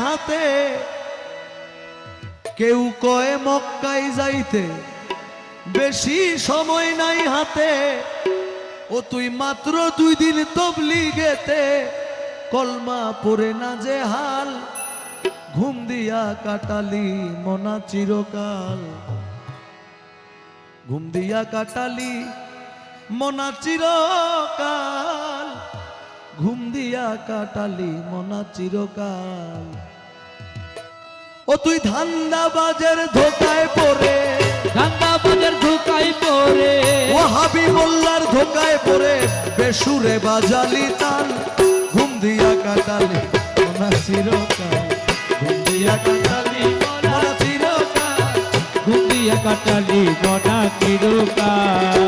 হাতে, কেউ কয় মক্কায় যাইতে বেশি সময় নাই হাতে। ও তুই মাত্র 2 দিন তবলিগেতে, কলমা পড়ে না যে হাল, ঘুম দিয়া কাটালি মনা চিরকাল। ঘুম দিয়া কাটালি মনা চিরকাল, ঘুম দিয়া কাটালি মনা চিরকাল। ও তুই ধান্দাবাজের ধোকায় পড়ে, ধান্দাবাজের ধোকায় পড়ে, ওয়াহাবি মোল্লার ধোকায় পড়ে বেসুরে বাজালি তান। ঘুম দিয়া কাটালি মনা চিরকাল, ঘুম দিয়া কাটালি মনা চিরকাল, ঘুম দিয়া কাটালি মনা চিরকাল।